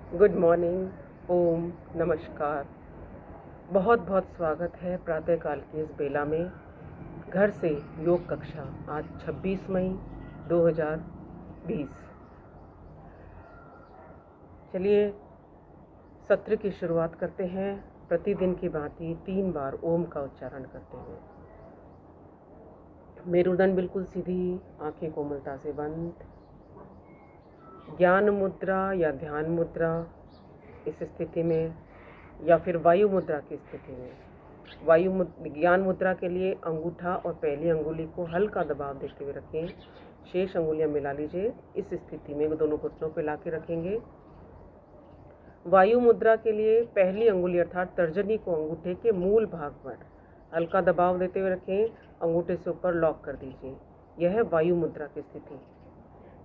Good morning. ओम नमस्कार। बहुत बहुत स्वागत है प्रातःकाल की इस बेला में। घर से योग कक्षा आज 26 मई 2020। चलिए सत्र की शुरुआत करते हैं। प्रतिदिन की भांति 3 बार ओम का उच्चारण करते हुए। मेरुदंड बिल्कुल सीधी, आंखें कोमलता से बंद। ज्ञान मुद्रा या ध्यान मुद्रा इस स्थिति में, या फिर वायु मुद्रा की स्थिति में। ज्ञान मुद्रा के लिए अंगूठा और पहली अंगुली को हल्का दबाव देते हुए रखें। शेष अंगुलियां मिला लीजिए। इस स्थिति में दोनों घुटनों पर लाके रखेंगे। वायु मुद्रा के लिए पहली अंगुली अर्थात तर्जनी को अंगूठे के मूल भाग पर हल्का दबाव देते हुए रखें। अंगूठे से ऊपर लॉक कर दीजिए। यह है वायु मुद्रा की स्थिति।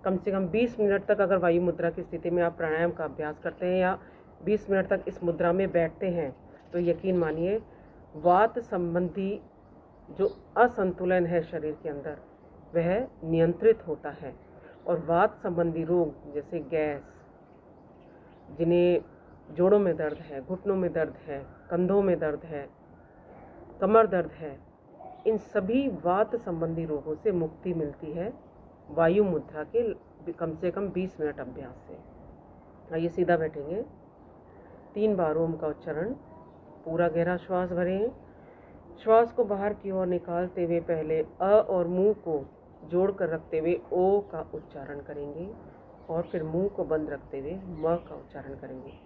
कम से कम 20 मिनट तक अगर वायु मुद्रा की स्थिति में आप प्राणायाम का अभ्यास करते हैं या 20 मिनट तक इस मुद्रा में बैठते हैं तो यकीन मानिए वात संबंधी जो असंतुलन है शरीर के अंदर वह नियंत्रित होता है। और वात संबंधी रोग जैसे गैस, जिन्हें जोड़ों में दर्द है, घुटनों में दर्द है, कंधों में दर्द है, कमर दर्द है, इन सभी वात संबंधी रोगों से मुक्ति मिलती है वायु मुद्रा के कम से कम 20 मिनट अभ्यास से। आइए सीधा बैठेंगे। 3 बार ओम का उच्चारण। पूरा गहरा श्वास भरें। श्वास को बाहर की ओर निकालते हुए पहले अ और मुंह को जोड़कर रखते हुए ओ का उच्चारण करेंगे और फिर मुंह को बंद रखते हुए म का उच्चारण करेंगे।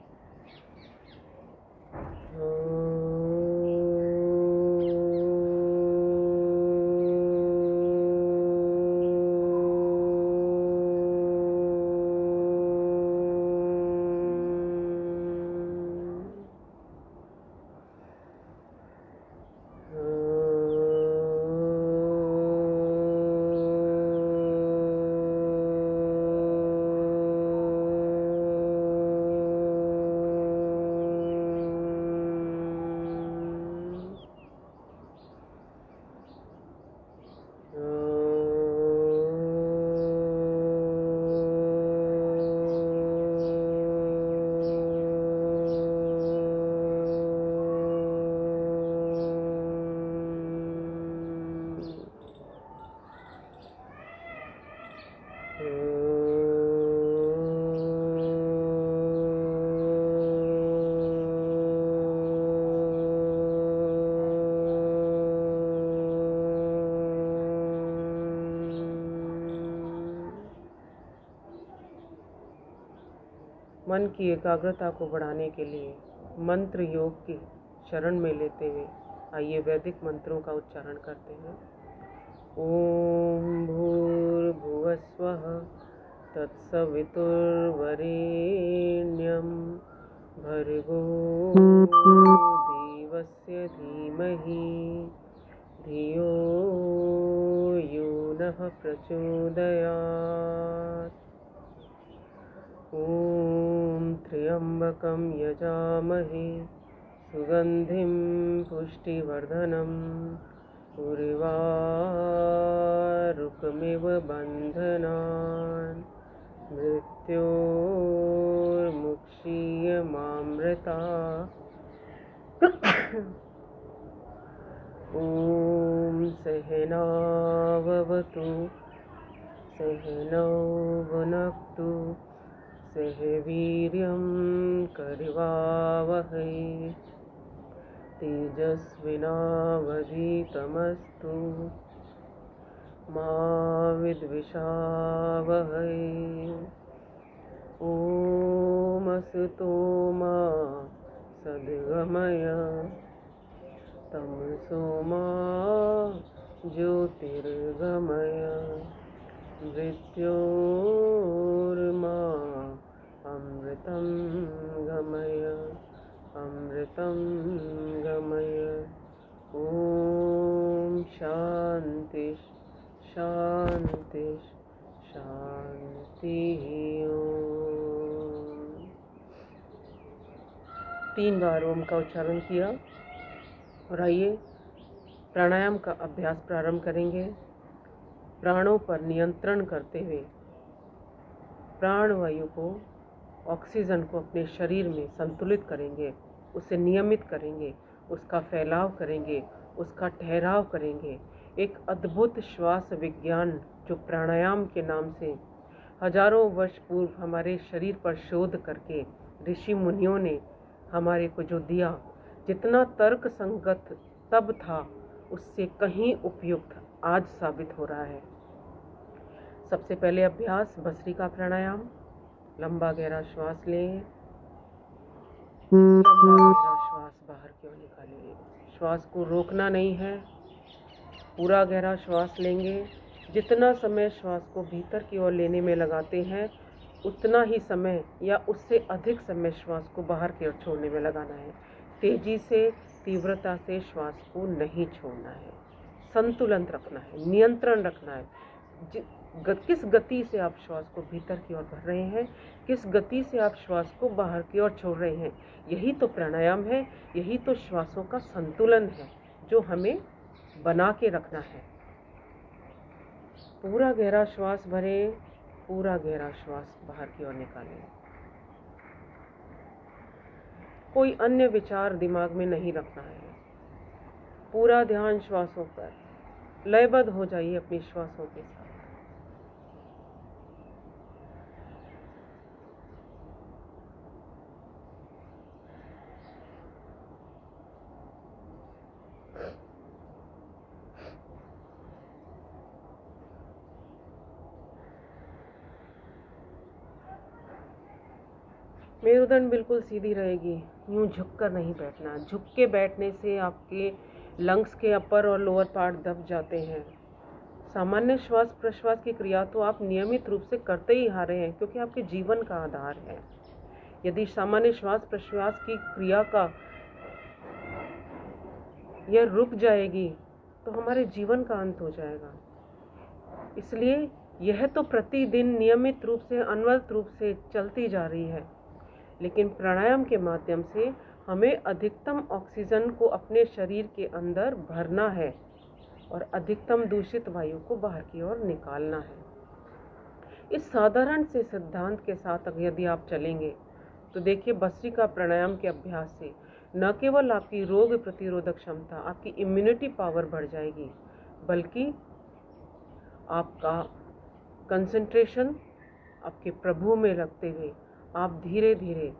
मन की एकाग्रता को बढ़ाने के लिए मंत्र योग की शरण में लेते हुए आइए वैदिक मंत्रों का उच्चारण करते हैं। ओम भूर्भुवस्वः तत्सवितुर्वरेण्यं भर्गो देवस्य धीमहि धियो यो नः प्रचोदयात्। ॐ त्र्यम्बकं यजामहे सुगन्धिं पुष्टिवर्धनम् उर्वारुकमिव बन्धनान् मृत्योर्मुक्षीयमामृता। ॐ सहनाववतु सहनौ भुनक्तु सह वीर्यं करवावहै तेजस्विनावधीतमस्तु मा विद्विषावहै। ॐ असतो मा सद्गमय तमसो मा ज्योतिर्गमय मृत्योर्मा अमृतं गमय अमृतं गमय। ॐ शांति शांति शांति। 3 बार ओम का उच्चारण किया और आइए प्राणायाम का अभ्यास प्रारंभ करेंगे। प्राणों पर नियंत्रण करते हुए प्राण वायु को ऑक्सीजन को अपने शरीर में संतुलित करेंगे, उसे नियमित करेंगे, उसका फैलाव करेंगे, उसका ठहराव करेंगे। एक अद्भुत श्वास विज्ञान जो प्राणायाम के नाम से हजारों वर्ष पूर्व हमारे शरीर पर शोध करके ऋषि मुनियों ने हमारे को जो दिया, जितना तर्क संगत तब था उससे कहीं उपयुक्त आज साबित हो रहा है। सबसे पहले अभ्यास भस्त्रिका प्राणायाम। लंबा गहरा श्वास लें, लंबा गहरा श्वास बाहर की ओर निकालिए। श्वास को रोकना नहीं है, पूरा गहरा श्वास लेंगे। जितना समय श्वास को भीतर की ओर लेने में लगाते हैं उतना ही समय या उससे अधिक समय श्वास को बाहर की ओर छोड़ने में लगाना है। तेजी से, तीव्रता से श्वास को नहीं छोड़ना है, संतुलन रखना है, नियंत्रण रखना है। किस गति से आप श्वास को भीतर की ओर भर रहे हैं, किस गति से आप श्वास को बाहर की ओर छोड़ रहे हैं, यही तो प्राणायाम है, यही तो श्वासों का संतुलन है जो हमें बना के रखना है। पूरा गहरा श्वास भरें, पूरा गहरा श्वास बाहर की ओर निकालें। कोई अन्य विचार दिमाग में नहीं रखना है, पूरा ध्यान श्वासों पर। लयबद्ध हो जाइए अपनी श्वासों के साथ। मेरुदंड बिल्कुल सीधी रहेगी, यूं झुककर नहीं बैठना। झुक के बैठने से आपके लंग्स के अपर और लोअर पार्ट दब जाते हैं। सामान्य श्वास प्रश्वास की क्रिया तो आप नियमित रूप से करते ही आ रहे हैं क्योंकि आपके जीवन का आधार है। यदि सामान्य श्वास प्रश्वास की क्रिया का यह रुक जाएगी तो हमारे जीवन का अंत हो जाएगा। इसलिए यह तो प्रतिदिन नियमित रूप से, अनवरत रूप से चलती जा रही है, लेकिन प्राणायाम के माध्यम से हमें अधिकतम ऑक्सीजन को अपने शरीर के अंदर भरना है और अधिकतम दूषित वायु को बाहर की ओर निकालना है। इस साधारण से सिद्धांत के साथ अगर यदि आप चलेंगे तो देखिए, भस्त्रिका प्राणायाम के अभ्यास से न केवल आपकी रोग प्रतिरोधक क्षमता, आपकी इम्यूनिटी पावर बढ़ जाएगी, बल्कि आपका कंसंट्रेशन आपके प्रभु में रखते हुए आप धीरे धीरे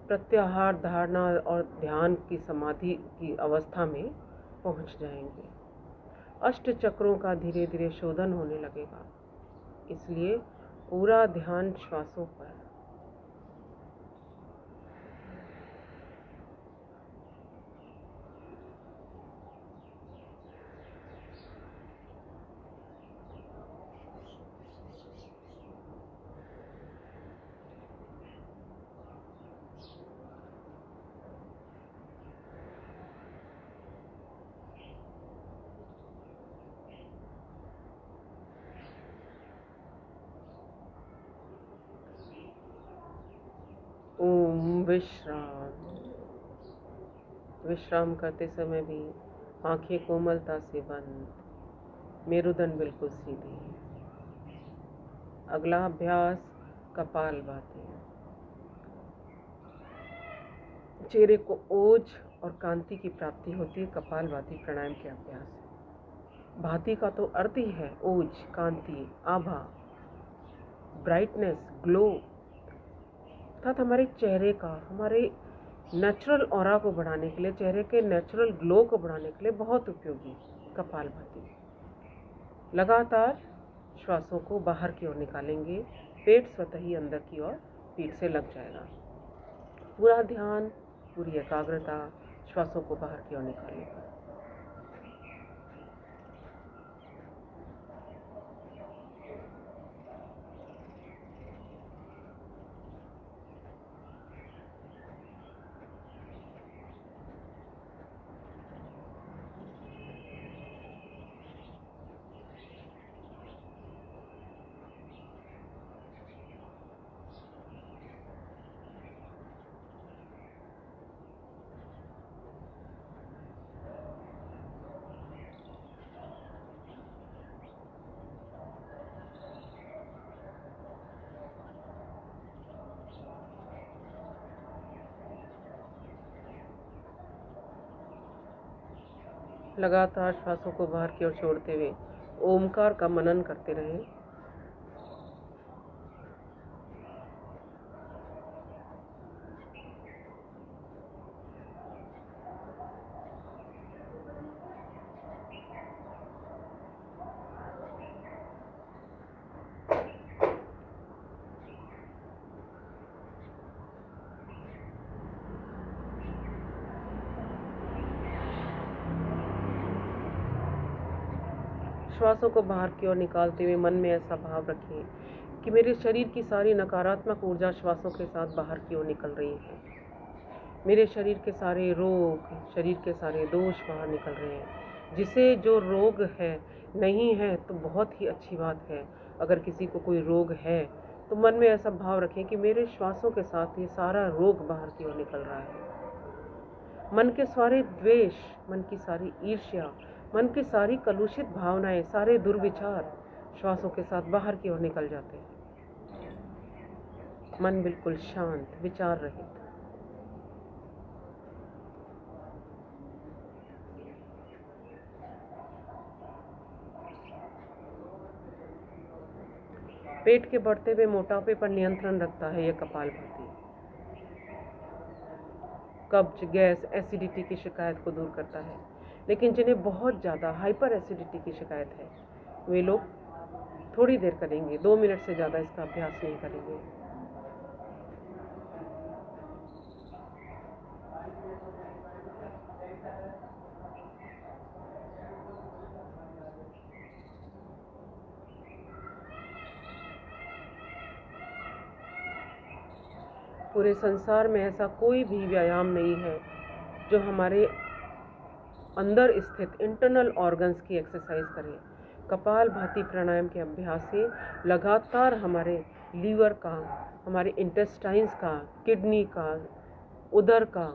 प्रत्याहार, धारणा और ध्यान की समाधि की अवस्था में पहुंच जाएंगे। अष्ट चक्रों का धीरे धीरे शोधन होने लगेगा। इसलिए पूरा ध्यान श्वासों पर। ओम विश्राम। विश्राम करते समय भी आंखें कोमलता से बंद, मेरुदंड बिल्कुल सीधी। अगला अभ्यास कपालभाति। चेहरे को ओज और कांति की प्राप्ति होती है कपालभाति प्राणायाम के अभ्यास से। भाति का तो अर्थ ही है ओज, कांति, आभा, ब्राइटनेस, ग्लो, अर्थात हमारे चेहरे का, हमारे नेचुरल ऑरा को बढ़ाने के लिए, चेहरे के नेचुरल ग्लो को बढ़ाने के लिए बहुत उपयोगी कपालभाति। लगातार श्वासों को बाहर की ओर निकालेंगे, पेट स्वतः ही अंदर की ओर पीठ से लग जाएगा। पूरा ध्यान, पूरी एकाग्रता श्वासों को बाहर की ओर निकालेगा। लगातार श्वासों को बाहर की ओर छोड़ते हुए ओमकार का मनन करते रहें। श्वासों को बाहर की ओर निकालते हुए मन में ऐसा भाव रखें कि मेरे शरीर की सारी नकारात्मक ऊर्जा श्वासों के साथ बाहर की ओर निकल रही है। मेरे शरीर के सारे रोग, शरीर के सारे दोष बाहर निकल रहे हैं। जिसे जो रोग है नहीं है तो बहुत ही अच्छी बात है। अगर किसी को कोई रोग है तो मन में ऐसा भाव रखें कि मेरे श्वासों के साथ ये सारा रोग बाहर की ओर निकल रहा है। मन के सारे द्वेष, मन की सारी ईर्ष्या, मन की सारी कलुषित भावनाएं, सारे दुर्विचार श्वासों के साथ बाहर की ओर निकल जाते हैं। मन बिल्कुल शांत, विचार रहित। पेट के बढ़ते हुए मोटापे पर नियंत्रण रखता है यह कपालभाति। कब्ज, गैस, एसिडिटी की शिकायत को दूर करता है। लेकिन जिन्हें बहुत ज़्यादा हाइपर एसिडिटी की शिकायत है वे लोग थोड़ी देर करेंगे, 2 मिनट से ज़्यादा इसका अभ्यास नहीं करेंगे। पूरे संसार में ऐसा कोई भी व्यायाम नहीं है जो हमारे अंदर स्थित इंटरनल ऑर्गन्स की एक्सरसाइज करे। कपालभाति प्राणायाम के अभ्यास से लगातार हमारे लीवर का, हमारे इंटेस्टाइन्स का, किडनी का, उदर का,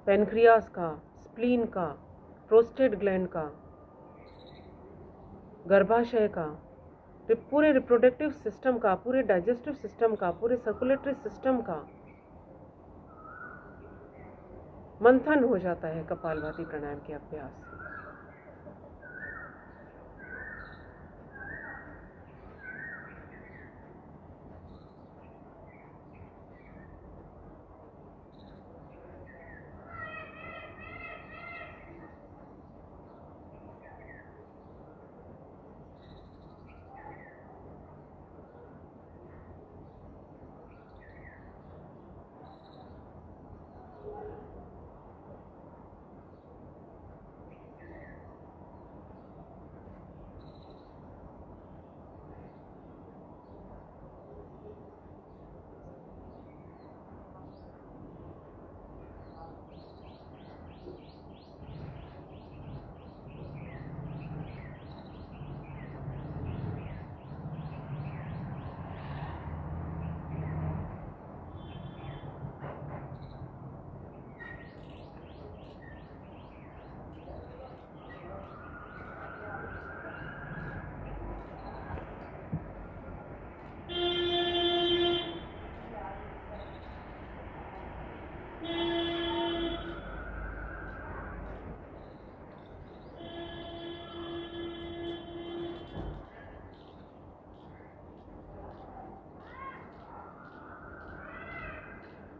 पैनक्रियास का, स्प्लीन का, प्रोस्टेट ग्लैंड का, गर्भाशय का, पूरे रिप्रोडक्टिव सिस्टम का, पूरे डाइजेस्टिव सिस्टम का, पूरे सर्कुलेटरी सिस्टम का मंथन हो जाता है कपालभाति प्राणायाम के अभ्यास से।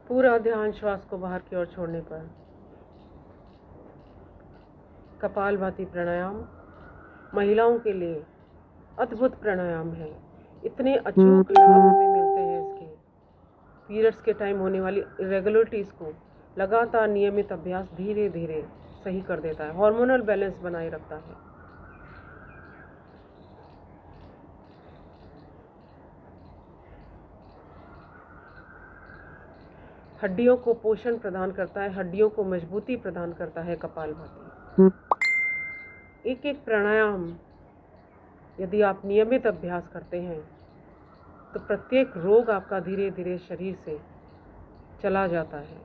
पूरा ध्यान श्वास को बाहर की ओर छोड़ने पर। कपालभाति प्राणायाम महिलाओं के लिए अद्भुत प्राणायाम है। इतने अचूक लाभ हमें मिलते हैं इसके। पीरियड्स के टाइम होने वाली इरेगुलरिटीज़ को लगातार नियमित अभ्यास धीरे धीरे सही कर देता है, हार्मोनल बैलेंस बनाए रखता है। हड्डियों को पोषण प्रदान करता है, हड्डियों को मजबूती प्रदान करता है कपालभाति। एक एक प्राणायाम यदि आप नियमित अभ्यास करते हैं तो प्रत्येक रोग आपका धीरे धीरे शरीर से चला जाता है।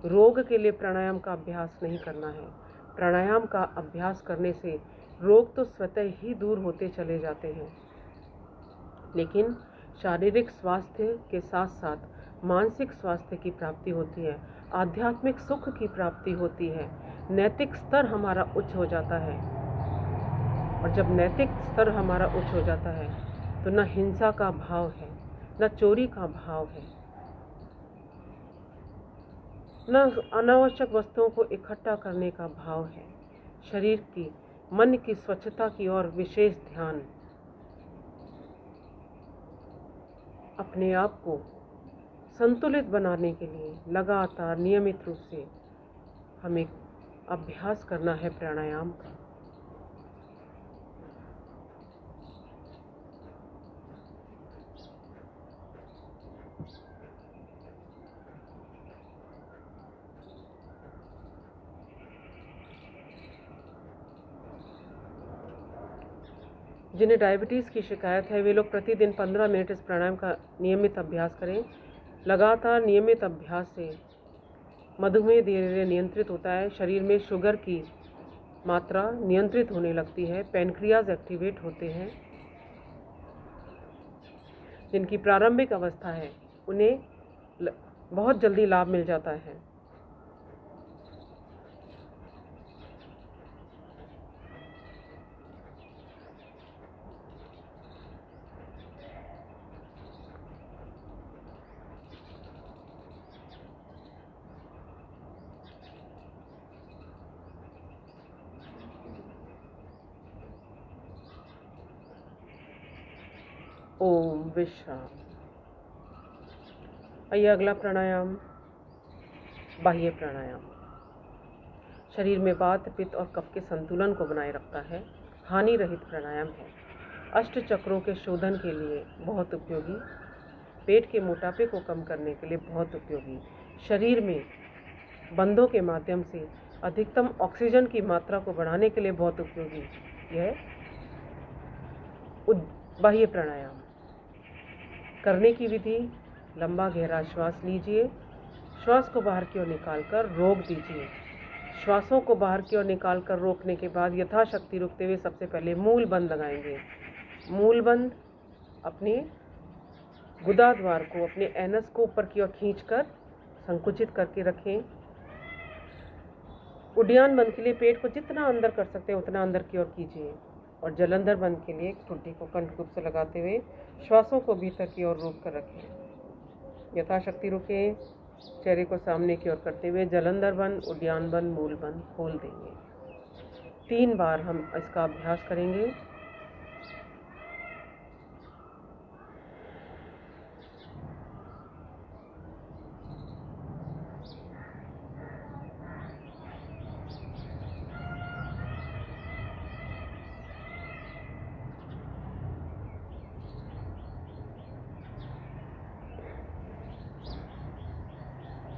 रोग के लिए प्राणायाम का अभ्यास नहीं करना है। प्राणायाम का अभ्यास करने से रोग तो स्वतः ही दूर होते चले जाते हैं, लेकिन शारीरिक स्वास्थ्य के साथ साथ मानसिक स्वास्थ्य की प्राप्ति होती है, आध्यात्मिक सुख की प्राप्ति होती है, नैतिक स्तर हमारा उच्च हो जाता है। और जब नैतिक स्तर हमारा उच्च हो जाता है तो न हिंसा का भाव है, न चोरी का भाव है, न अनावश्यक वस्तुओं को इकट्ठा करने का भाव है। शरीर की, मन की स्वच्छता की ओर विशेष ध्यान, अपने आप को संतुलित बनाने के लिए लगातार नियमित रूप से हमें अभ्यास करना है प्राणायाम का। जिन्हें डायबिटीज़ की शिकायत है वे लोग प्रतिदिन 15 मिनट इस प्राणायाम का नियमित अभ्यास करें। लगातार नियमित अभ्यास से मधुमेह धीरे धीरे नियंत्रित होता है, शरीर में शुगर की मात्रा नियंत्रित होने लगती है, पैनक्रियाज एक्टिवेट होते हैं। जिनकी प्रारंभिक अवस्था है उन्हें बहुत जल्दी लाभ मिल जाता है। ओम विश्राम। आइए अगला प्राणायाम बाह्य प्राणायाम। शरीर में वात, पित्त और कफ के संतुलन को बनाए रखता है, हानि रहित प्राणायाम है। अष्ट चक्रों के शोधन के लिए बहुत उपयोगी, पेट के मोटापे को कम करने के लिए बहुत उपयोगी, शरीर में बंधों के माध्यम से अधिकतम ऑक्सीजन की मात्रा को बढ़ाने के लिए बहुत उपयोगी यह बाह्य प्राणायाम। करने की विधि, लंबा गहरा श्वास लीजिए, श्वास को बाहर की ओर निकालकर रोक दीजिए। श्वासों को बाहर की ओर निकालकर रोकने के बाद यथाशक्ति रुकते हुए सबसे पहले मूल बंद लगाएंगे। मूल बंद अपने गुदा द्वार को, अपने एनस को ऊपर की ओर खींचकर संकुचित करके रखें। उड्डयन बंद के लिए पेट को जितना अंदर कर सकते हैं उतना अंदर की ओर कीजिए। और जलंधर बंद के लिए ठुड्डी को कंठ रूप से लगाते हुए श्वासों को भीतर की ओर रोक कर रखें। यथाशक्ति रुकें, चेहरे को सामने की ओर करते हुए जलंधर बंद, उड्डयन बंद, मूल बंद खोल देंगे। 3 बार हम इसका अभ्यास करेंगे।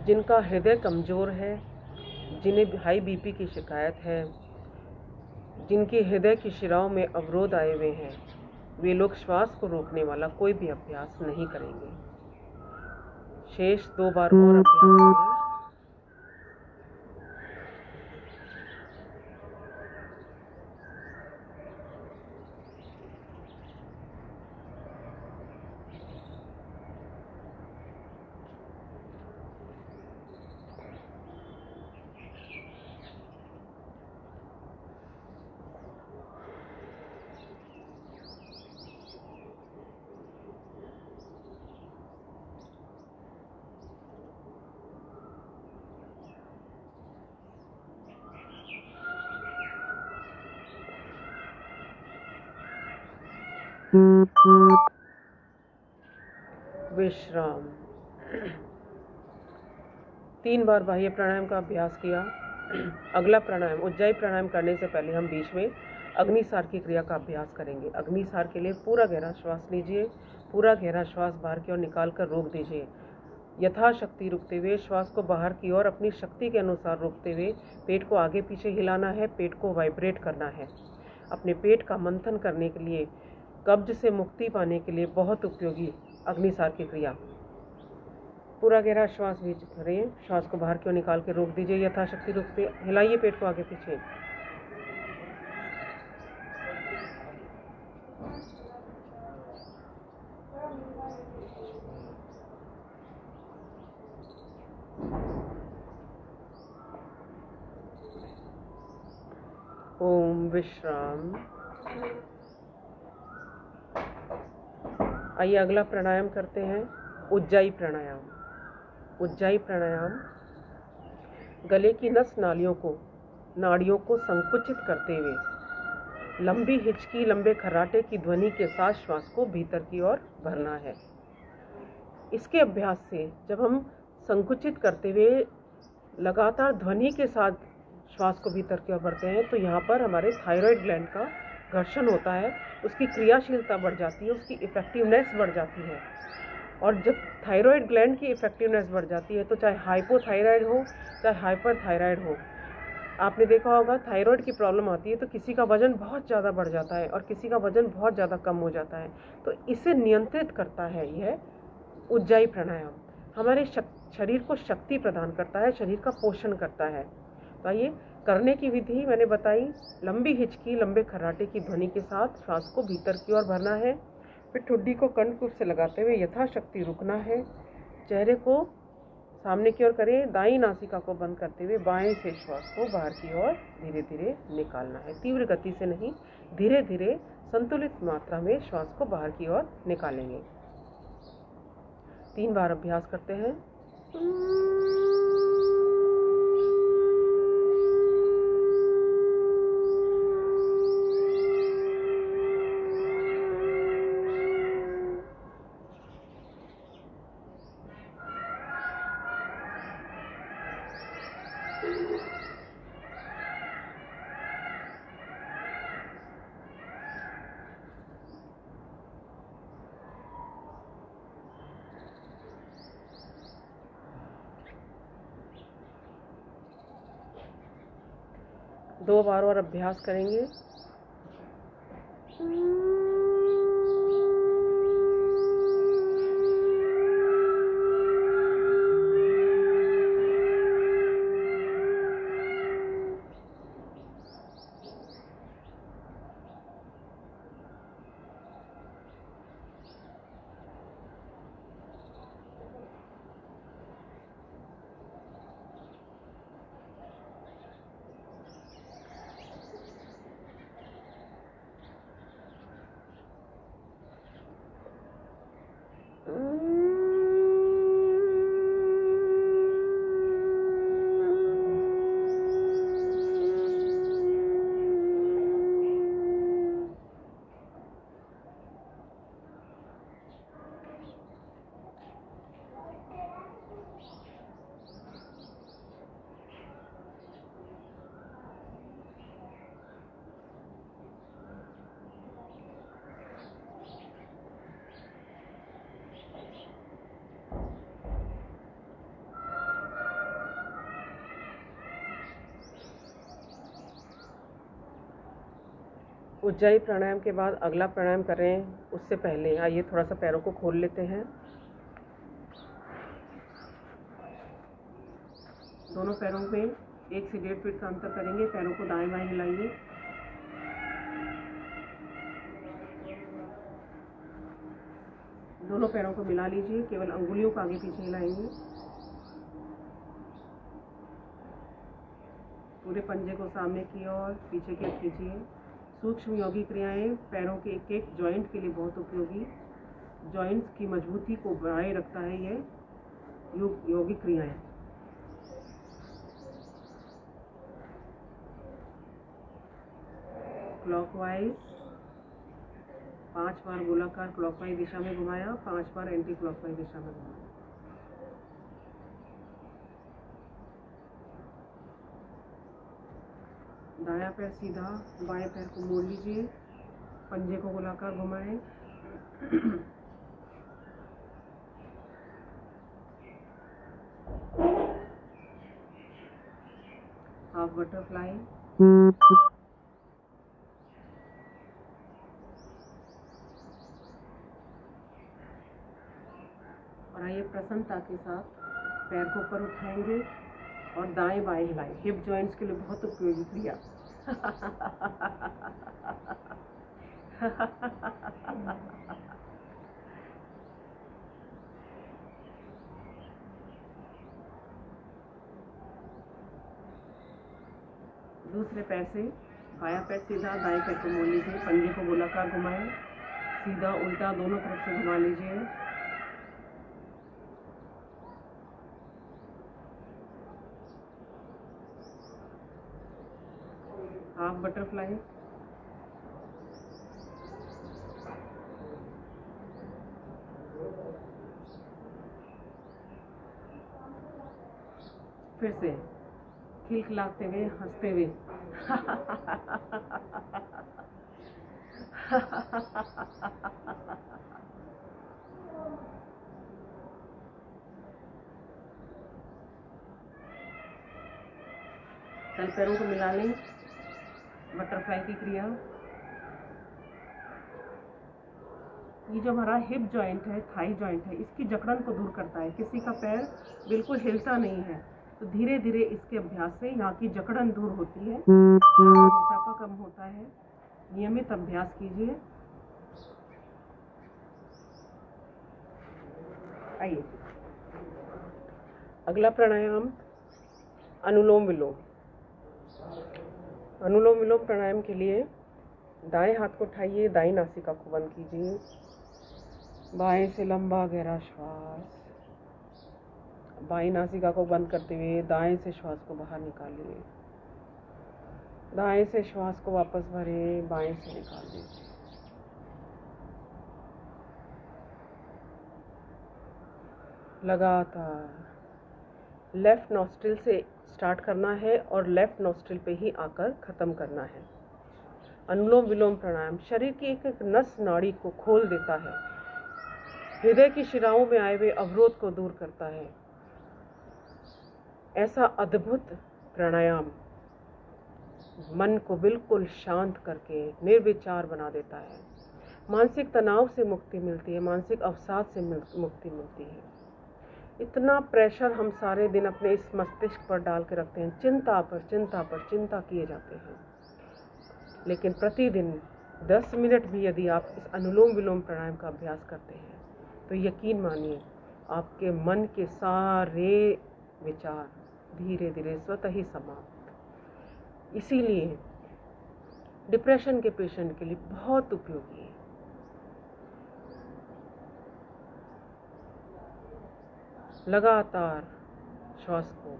जिनका हृदय कमज़ोर है, जिन्हें हाई बीपी की शिकायत है, जिनके हृदय की शिराओं में अवरोध आए हुए हैं, वे लोग श्वास को रोकने वाला कोई भी अभ्यास नहीं करेंगे। शेष 2 बार और अभ्यास करें। विश्राम। 3 बार बाह्य प्राणायाम का अभ्यास किया। अगला प्राणायाम, उज्जाई प्राणायाम करने से पहले हम बीच में अग्निसार की क्रिया का अभ्यास करेंगे। अग्निसार के लिए पूरा गहरा श्वास लीजिए, पूरा गहरा श्वास बाहर की ओर निकाल कर रोक दीजिए। यथाशक्ति रुकते हुए श्वास को बाहर की ओर अपनी शक्ति के अनुसार रोकते हुए पेट को आगे पीछे हिलाना है, पेट को वाइब्रेट करना है। अपने पेट का मंथन करने के लिए, कब्ज से मुक्ति पाने के लिए बहुत उपयोगी अग्निसार की क्रिया। पूरा गहरा श्वास भी करें, श्वास को बाहर की ओर निकाल के रोक दीजिए। यथाशक्ति रुकते हिलाइए पेट को आगे पीछे। ओम विश्राम। आइए अगला प्राणायाम करते हैं, उज्जाई प्राणायाम। उज्जाई प्राणायाम गले की नस नाड़ियों को संकुचित करते हुए लंबी हिचकी, लंबे खर्राटे की ध्वनि के साथ श्वास को भीतर की ओर भरना है। इसके अभ्यास से जब हम संकुचित करते हुए लगातार ध्वनि के साथ श्वास को भीतर की ओर भरते हैं तो यहाँ पर हमारे थायराइड ग्लैंड का घर्षण होता है, उसकी क्रियाशीलता बढ़ जाती है, उसकी इफेक्टिवनेस बढ़ जाती है। और जब थायराइड ग्लैंड की इफेक्टिवनेस बढ़ जाती है तो चाहे हाइपोथायराइड हो चाहे हाइपर थायराइड हो, आपने देखा होगा थायराइड की प्रॉब्लम आती है तो किसी का वजन बहुत ज़्यादा बढ़ जाता है और किसी का वजन बहुत ज़्यादा कम हो जाता है। तो इसे नियंत्रित करता है यह उज्जाई प्राणायाम, हमारे शरीर को शक्ति प्रदान करता है, शरीर का पोषण करता है। तो आइए करने की विधि मैंने बताई, लंबी हिचकी, लंबे खर्राटे की ध्वनि के साथ श्वास को भीतर की ओर भरना है, फिर ठुड्डी को कंठकूप से लगाते हुए यथाशक्ति रुकना है, चेहरे को सामने की ओर करें, दाईं नासिका को बंद करते हुए बाएं से श्वास को बाहर की ओर धीरे धीरे निकालना है। तीव्र गति से नहीं, धीरे धीरे संतुलित मात्रा में श्वास को बाहर की ओर निकालेंगे। 3 बार अभ्यास करते हैं। दो बार और अभ्यास करेंगे। उज्जाई प्राणायाम के बाद अगला प्राणायाम करें उससे पहले आइए थोड़ा सा पैरों को खोल लेते हैं। दोनों पैरों में 1 से 1.5 फीट का अंतर करेंगे। पैरों को दाएं बाएं हिलाइए। दोनों पैरों को मिला लीजिए, केवल अंगुलियों को आगे पीछे हिलाएंगे। पूरे पंजे को सामने की ओर पीछे की ओर खींचिए। सूक्ष्म योगी क्रियाएं पैरों के एक एक जॉइंट के लिए बहुत उपयोगी, जॉइंट्स की मजबूती को बनाए रखता है ये योगी क्रियाएं। क्लॉकवाइज 5 बार गोलाकार क्लॉकवाइज दिशा में घुमाया, 5 बार एंटी क्लॉकवाइज दिशा में घुमाया। दायां पैर सीधा, बाएं पैर को मोड़ लीजिए, पंजे को गोलाकार घुमाएं। Half butterfly. और आइए प्रसन्नता के साथ पैर को ऊपर उठाएंगे और दाएं बाएं हिलाएं। हिप जॉइंट्स के लिए बहुत उपयोगी क्रिया। दूसरे पैर से बायां पैर सीधा, दाएं पैर को मोड़ लीजिए, पंजे को गोलाकार घुमाएं, सीधा उल्टा दोनों तरफ से घुमा लीजिए। हाफ बटरफ्लाई, फिर से खिलखिलाते हुए, हंसते हुए तल पैरों को मिला लें, बटरफ्लाई की क्रिया। ये जो हमारा हिप जॉइंट है, थाई जॉइंट है, इसकी जकड़न को दूर करता है। किसी का पैर बिल्कुल हिलता नहीं है, तो धीरे धीरे इसके अभ्यास से यहाँ की जकड़न दूर होती है, मोटापा कम होता है। नियमित अभ्यास कीजिए। आइए, अगला प्राणायाम अनुलोम विलोम। अनुलोम विलोम प्राणायाम के लिए दाएं हाथ को उठाइए, दाईं नासिका को बंद कीजिए, बाएं से लंबा गहरा श्वास, बाईं नासिका को बंद करते हुए दाएं से श्वास को बाहर निकालिए, दाएं से श्वास को वापस भरें, बाएं से निकाल दीजिए। लगातार लेफ्ट नॉस्ट्रिल से स्टार्ट करना है और लेफ्ट नॉस्ट्रिल पे ही आकर ख़त्म करना है। अनुलोम विलोम प्राणायाम शरीर की एक एक नस नाड़ी को खोल देता है, हृदय की शिराओं में आए हुए अवरोध को दूर करता है। ऐसा अद्भुत प्राणायाम मन को बिल्कुल शांत करके निर्विचार बना देता है। मानसिक तनाव से मुक्ति मिलती है, मानसिक अवसाद से मुक्ति मिलती है। इतना प्रेशर हम सारे दिन अपने इस मस्तिष्क पर डाल के रखते हैं, चिंता पर चिंता किए जाते हैं। लेकिन प्रतिदिन 10 मिनट भी यदि आप इस अनुलोम विलोम प्राणायाम का अभ्यास करते हैं तो यकीन मानिए आपके मन के सारे विचार धीरे धीरे स्वतः ही समाप्त। इसीलिए डिप्रेशन के पेशेंट के लिए बहुत उपयोगी है। लगातार श्वास को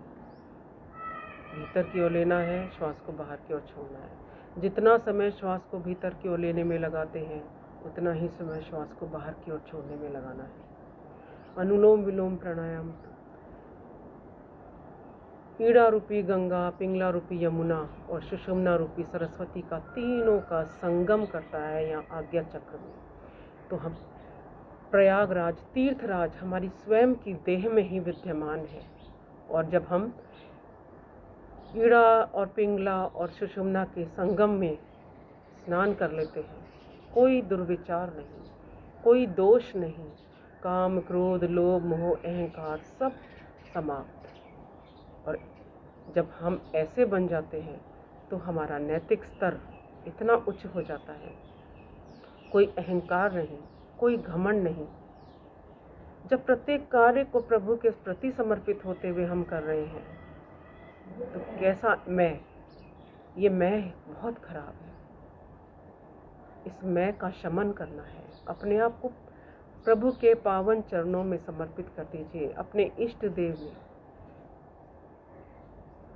भीतर की ओर लेना है, श्वास को बाहर की ओर छोड़ना है। जितना समय श्वास को भीतर की ओर लेने में लगाते हैं उतना ही समय श्वास को बाहर की ओर छोड़ने में लगाना है। अनुलोम विलोम प्राणायाम ईड़ा रूपी गंगा, पिंगला रूपी यमुना और सुषुम्ना रूपी सरस्वती का तीनों का संगम करता है यहाँ आज्ञा चक्र में। तो हम प्रयागराज तीर्थराज हमारी स्वयं की देह में ही विद्यमान है। और जब हम ईड़ा और पिंगला और सुषुम्ना के संगम में स्नान कर लेते हैं, कोई दुर्विचार नहीं, कोई दोष नहीं, काम क्रोध लोभ मोह अहंकार सब समाप्त। और जब हम ऐसे बन जाते हैं तो हमारा नैतिक स्तर इतना उच्च हो जाता है, कोई अहंकार नहीं, कोई घमंड नहीं। जब प्रत्येक कार्य को प्रभु के प्रति समर्पित होते हुए हम कर रहे हैं तो कैसा ये मैं बहुत खराब है। इस मैं का शमन करना है। अपने आप को प्रभु के पावन चरणों में समर्पित कर दीजिए, अपने इष्ट देव में।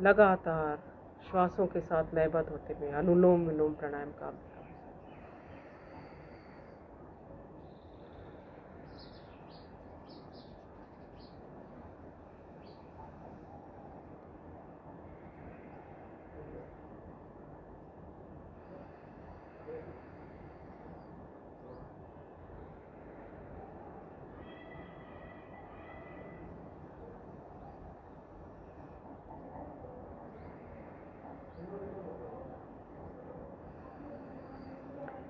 लगातार श्वासों के साथ लयबद्ध होते हुए अनुलोम विलोम प्राणायाम का अभ्यास।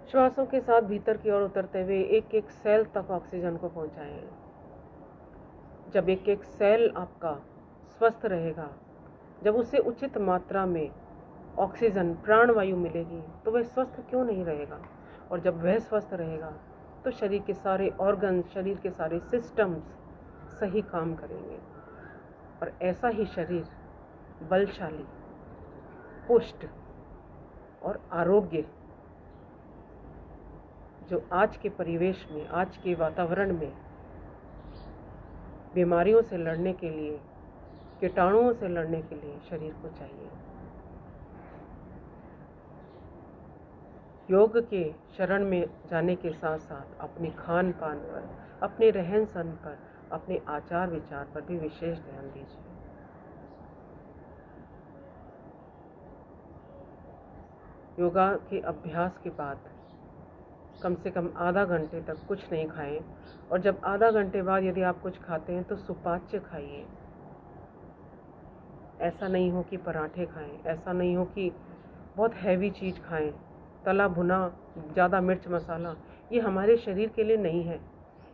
श्वासों के साथ भीतर की ओर उतरते हुए एक एक सेल तक ऑक्सीजन को पहुंचाएं। जब एक एक सेल आपका स्वस्थ रहेगा, जब उसे उचित मात्रा में ऑक्सीजन प्राणवायु मिलेगी तो वह स्वस्थ क्यों नहीं रहेगा। और जब वह स्वस्थ रहेगा तो शरीर के सारे ऑर्गन, शरीर के सारे सिस्टम्स सही काम करेंगे। और ऐसा ही शरीर बलशाली, पुष्ट और आरोग्य जो आज के परिवेश में, आज के वातावरण में बीमारियों से लड़ने के लिए, कीटाणुओं से लड़ने के लिए शरीर को चाहिए। योग के शरण में जाने के साथ साथ अपने खान पान पर, अपने रहन सहन पर, अपने आचार विचार पर भी विशेष ध्यान दीजिए। योगा के अभ्यास के बाद कम से कम आधा घंटे तक कुछ नहीं खाएं, और जब आधा घंटे बाद यदि आप कुछ खाते हैं तो सुपाच्य खाइए। ऐसा नहीं हो कि पराठे खाएं, ऐसा नहीं हो कि बहुत हैवी चीज़ खाएं, तला भुना, ज़्यादा मिर्च मसाला। ये हमारे शरीर के लिए नहीं है।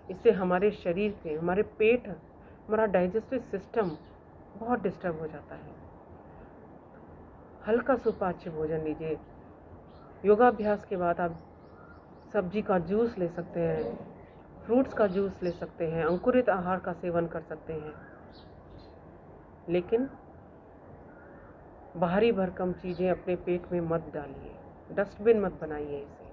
इससे हमारे शरीर के, हमारे पेट, हमारा डाइजेस्टिव सिस्टम बहुत डिस्टर्ब हो जाता है। हल्का सुपाच्य भोजन लीजिए। योगाभ्यास के बाद आप सब्जी का जूस ले सकते हैं, फ्रूट्स का जूस ले सकते हैं, अंकुरित आहार का सेवन कर सकते हैं, लेकिन बाहरी भरकम चीज़ें अपने पेट में मत डालिए, डस्टबिन मत बनाइए इसे।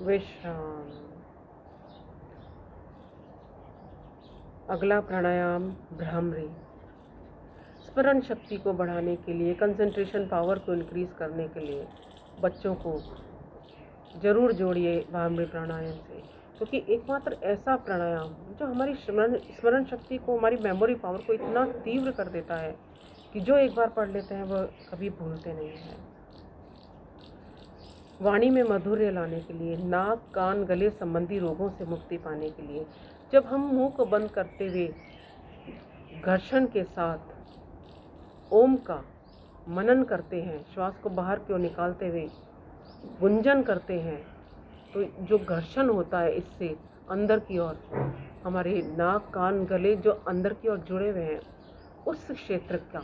विश्राम। अगला प्राणायाम भ्रामरी। स्मरण शक्ति को बढ़ाने के लिए, कंसंट्रेशन पावर को इंक्रीज करने के लिए बच्चों को जरूर जोड़िए भ्रामरी प्राणायाम से, क्योंकि एकमात्र ऐसा प्राणायाम जो हमारी स्मरण शक्ति को, हमारी मेमोरी पावर को इतना तीव्र कर देता है कि जो एक बार पढ़ लेते हैं वह कभी भूलते नहीं हैं। वाणी में मधुर्य लाने के लिए, नाक कान गले संबंधी रोगों से मुक्ति पाने के लिए, जब हम मुंह को बंद करते हुए घर्षण के साथ ओम का मनन करते हैं, श्वास को बाहर की ओर निकालते हुए गुंजन करते हैं, तो जो घर्षण होता है इससे अंदर की ओर, हमारे नाक कान गले जो अंदर की ओर जुड़े हुए हैं, उस क्षेत्र का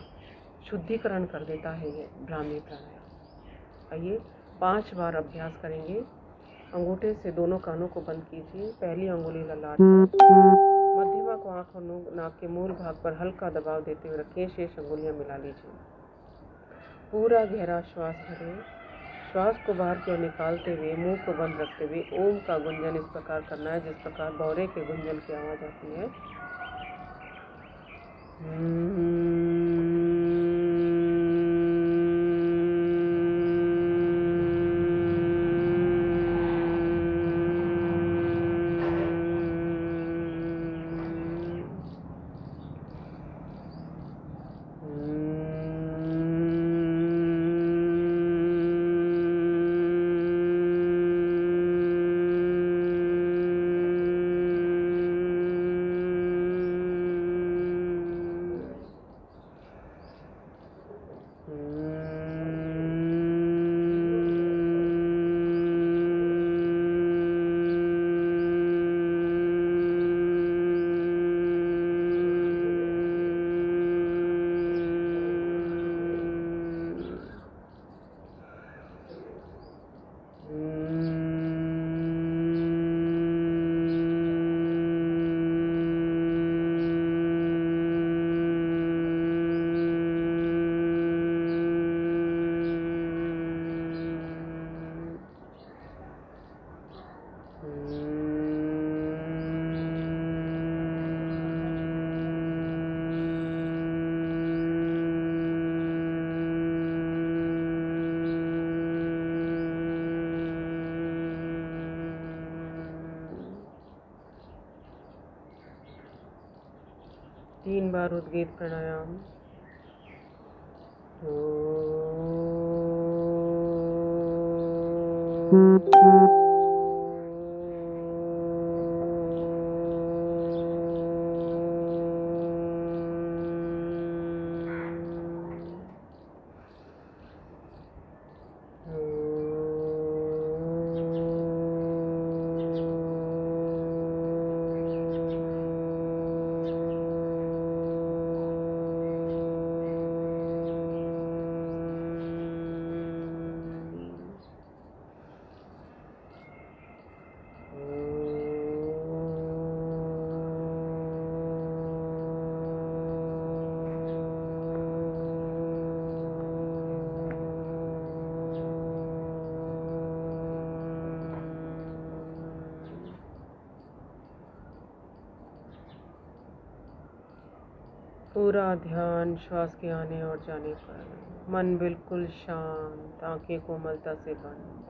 शुद्धिकरण कर देता है ये भ्रामरी प्राणायाम। आइए 5 बार अभ्यास करेंगे। अंगूठे से दोनों कानों को बंद कीजिए। पहली अंगुली ललाट पर, मध्यमा को आँख और नाक के मूल भाग पर हल्का दबाव देते हुए रखें। शेष अंगुलियां मिला लीजिए। पूरा गहरा श्वास भरें। श्वास को बाहर की ओर निकालते हुए मुंह को बंद रखते हुए ओम का गुंजन इस प्रकार करना है जिस प्रकार भौरे के गुंजन की आवाज आती है। 3 बार उद्गीत प्राणायाम। पूरा ध्यान श्वास के आने और जाने पर, मन बिल्कुल शांत, आंखें कोमलता से बंद।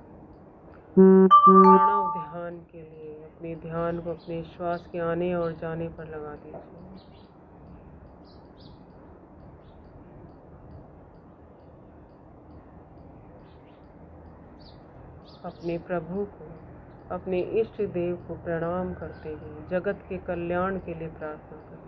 प्रणव ध्यान के लिए अपने ध्यान को अपने श्वास के आने और जाने पर लगा दीजिए। अपने प्रभु को, अपने इष्ट देव को प्रणाम करते हुए जगत के कल्याण के लिए प्रार्थना करें।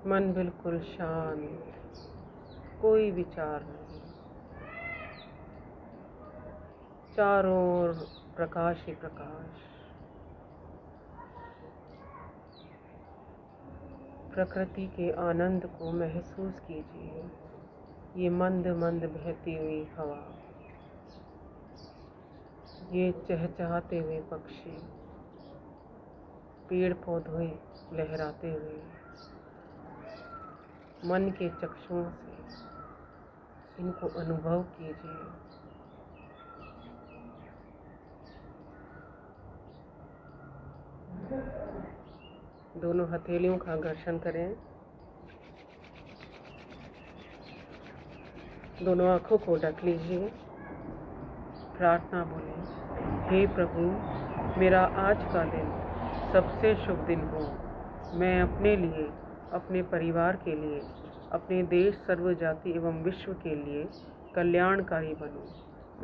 मन बिल्कुल शांत, कोई विचार नहीं, चारों ओर प्रकाश ही प्रकाश। प्रकृति के आनंद को महसूस कीजिए। ये मंद मंद बहती हुई हवा, ये चहचहाते हुए पक्षी, पेड़ पौधे लहराते हुए, मन के चक्षुओं से इनको अनुभव कीजिए। दोनों हथेलियों का घर्षण करें। दोनों आंखों को ढक लीजिए। प्रार्थना बोलें, हे प्रभु, मेरा आज का दिन सबसे शुभ दिन हो। मैं अपने लिए, अपने परिवार के लिए, अपने देश, सर्व जाति एवं विश्व के लिए कल्याणकारी बनूं।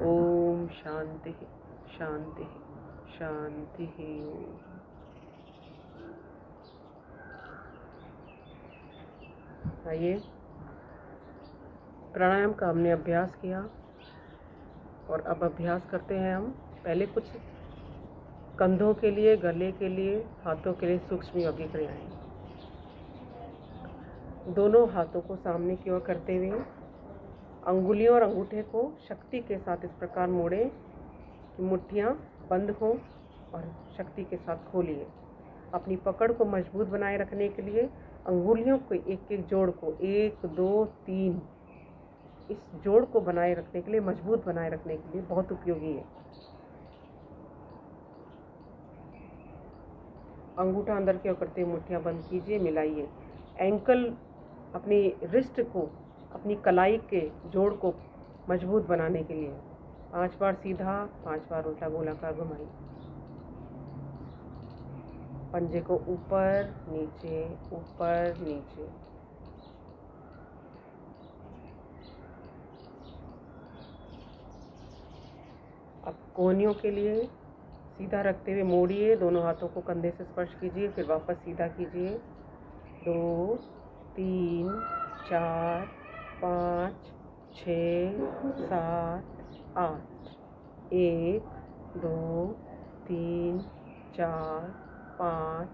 ओम शांति शांति शांति। आइए, प्राणायाम का हमने अभ्यास किया और अब अभ्यास करते हैं हम। पहले कुछ कंधों के लिए, गले के लिए, हाथों के लिए सूक्ष्म योगी क्रियाएं। दोनों हाथों को सामने की ओर करते हुए अंगुलियों और अंगूठे को शक्ति के साथ इस प्रकार मोड़ें कि मुट्ठियां बंद हों और शक्ति के साथ खोलिए। अपनी पकड़ को मजबूत बनाए रखने के लिए अंगुलियों को एक एक जोड़ को 1 2 3 इस जोड़ को बनाए रखने के लिए, मजबूत बनाए रखने के लिए बहुत उपयोगी है। अंगूठा अंदर की ओर करते हुए मुट्ठियां बंद कीजिए, मिलाइए। एंकल, अपनी रिस्ट को, अपनी कलाई के जोड़ को मजबूत बनाने के लिए 5 बार सीधा, 5 बार उल्टा गोलाकार घुमाइए। पंजे को ऊपर नीचे, ऊपर नीचे। अब कोहनियों के लिए सीधा रखते हुए मोड़िए, दोनों हाथों को कंधे से स्पर्श कीजिए, फिर वापस सीधा कीजिए। 2 3 4 5 6 7 8। 1 2 3 4 5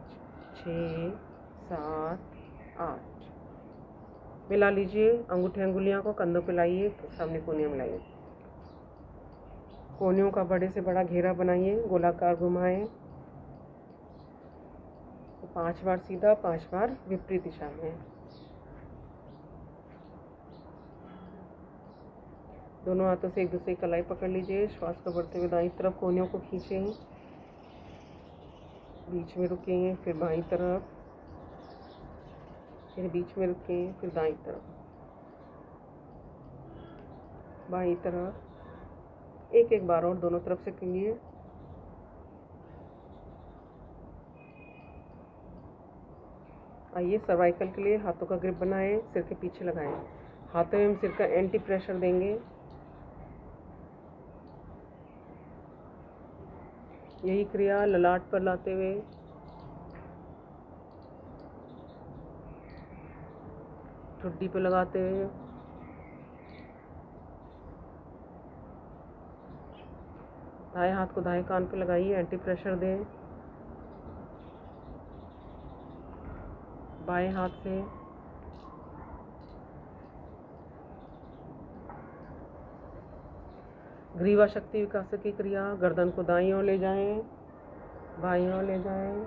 6 7 8। मिला लीजिए। अंगूठे अंगुलियां को कंधों पे लाइए, तो सामने कोहनियां मिलाइए। कोहनियों का बड़े से बड़ा घेरा बनाइए, गोलाकार घुमाएं। 5 बार सीधा, 5 बार विपरीत दिशा में। दोनों हाथों से एक दूसरे की कलाई पकड़ लीजिए। श्वास को बढ़ते हुए दाईं तरफ कोहनियों को खींचें। बीच में रुकें, फिर बाईं तरफ, फिर बीच में रुकें, फिर दाईं तरफ, बाईं तरफ। एक बार और दोनों तरफ से कीजिए। आइए, सर्वाइकल के लिए हाथों का ग्रिप बनाएं, सिर के पीछे लगाएं। हाथों में हम सिर का एंटी प्रेशर देंगे। यही क्रिया ललाट पर लाते हुए ठुड्डी पे लगाते हुए, दाएं हाथ को दाएं कान पे लगाइए, एंटी प्रेशर दें। बाएं हाथ से ग्रीवा शक्ति विकास की क्रिया, गर्दन को दाईं ओर ले जाएं, बाईं ओर ले जाएं।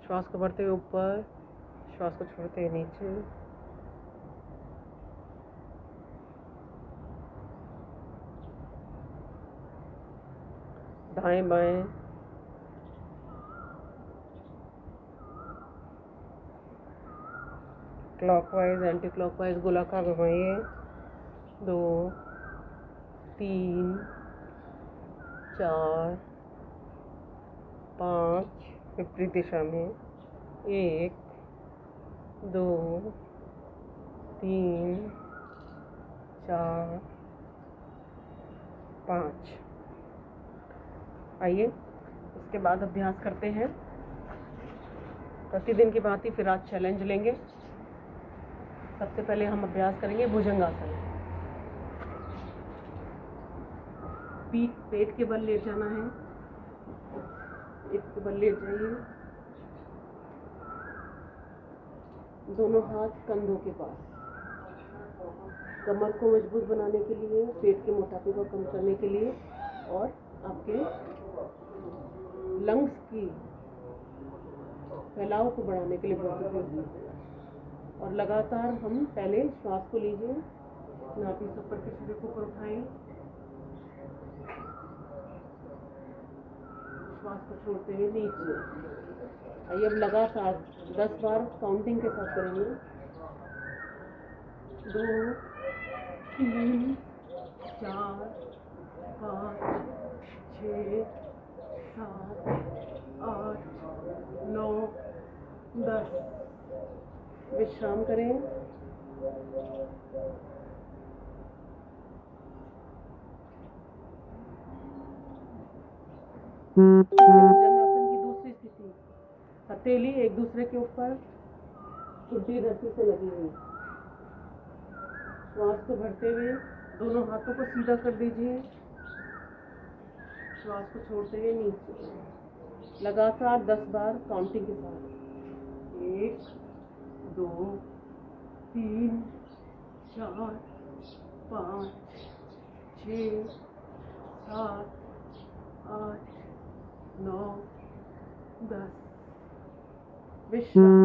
श्वास को भरते हुए ऊपर, श्वास को छोड़ते हुए नीचे। दाएं बाएं क्लॉकवाइज एंटी क्लॉकवाइज गोलाकार घुमाइए। 2 3 4 5 विपरीत दिशा में। 1 2 3 4 5। आइए, इसके बाद अभ्यास करते हैं प्रतिदिन की भांति। फिर आज चैलेंज लेंगे। सबसे पहले हम अभ्यास करेंगे भुजंगासन। पेट के बल लेट जाना है, पेट के बल लेट जाइए। दोनों हाथ कंधों के पास। कमर को मजबूत बनाने के लिए, पेट के मोटापे को कम करने के लिए और आपके लंग्स की फैलाव को बढ़ाने के लिए बहुत उपयोगी है। और लगातार हम पहले श्वास को लीजिए, नाभि से ऊपर के शरीर को ऊपर उठाएं, श्वास को छोड़ते हुए नीचे। आइए, अब लगातार 10 बार काउंटिंग के साथ करेंगे। 2 3 4 5 6 7 8 9 10। विश्राम करें। भुजंगासन की दूसरी स्थिति, हथेली एक दूसरे के ऊपर, ठुड्डी धरती से लगी हुई। श्वास को भरते हुए दोनों हाथों को सीधा कर दीजिए, श्वास को छोड़ते हुए नीचे। लगातार 10 बार काउंटिंग के साथ। 1 2 3 4 5 6 7 8 9 10। विश्राम।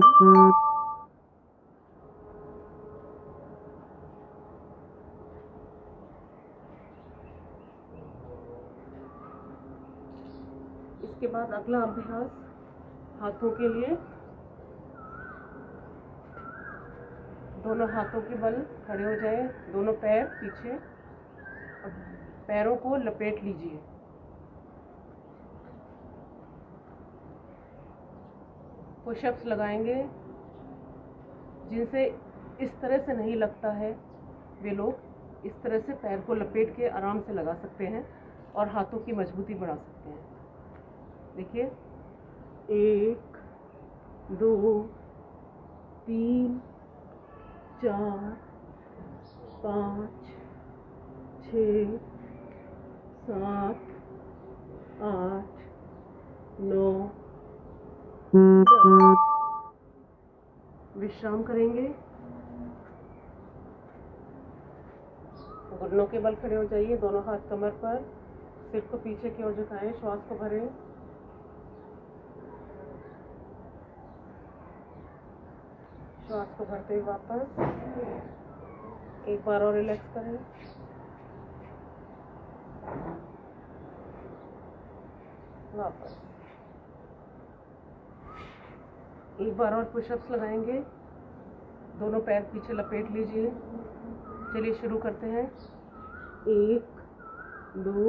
इसके बाद अगला अभ्यास हाथों के लिए। दोनों हाथों के बल खड़े हो जाए, दोनों पैर पीछे, पैरों को लपेट लीजिए। पुशअप्स लगाएंगे। जिनसे इस तरह से नहीं लगता है, वे लोग इस तरह से पैर को लपेट के आराम से लगा सकते हैं और हाथों की मजबूती बढ़ा सकते हैं। देखिए, 1 2 3 4 5 6 7 8 9 10। विश्राम करेंगे। घुटनों के बल खड़े हो जाइए, दोनों हाथ कमर पर, सिर को पीछे की ओर झुकाएं, श्वास को भरें। श्वास को भरते हुए वापस एक बार और रिलैक्स करें। वापस एक बार और पुशअप्स लगाएंगे। दोनों पैर पीछे लपेट लीजिए। चलिए शुरू करते हैं। 1 2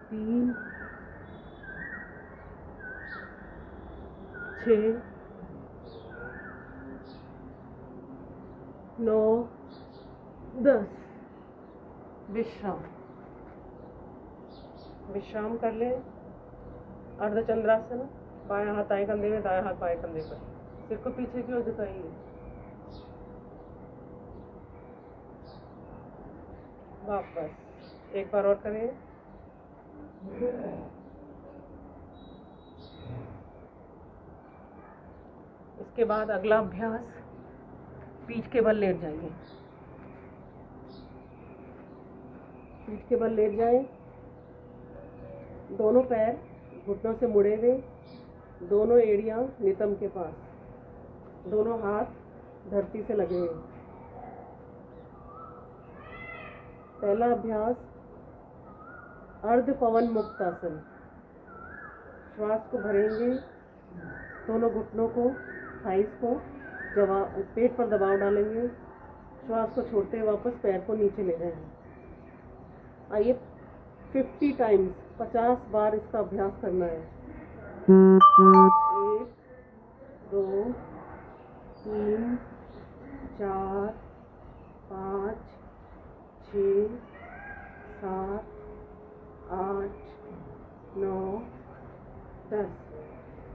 3 6 9 10। विश्राम कर लें। अर्धचंद्रासन। बायां हाथ दाएं कंधे में, दायां हाथ बाएं कंधे पर। सिर को पीछे की ओर झुकाइए। वापस एक बार और करें। इसके बाद अगला अभ्यास, पीठ के बल लेट जाइए। पीठ के बल लेट जाएं। दोनों पैर घुटनों से मुड़े हुए, दोनों एड़ियां नितंब के पास, दोनों हाथ धरती से लगे हुए। पहला अभ्यास अर्ध पवन मुक्तासन। श्वास को भरेंगे, दोनों घुटनों को, थाइस को पेट पर दबाव डालेंगे। श्वास को छोड़ते हुए वापस पैर को नीचे ले जाएंगे। आइए 50 टाइम्स 50 बार इसका अभ्यास करना है। 1 2 3 4 5 6 7 8 9 10।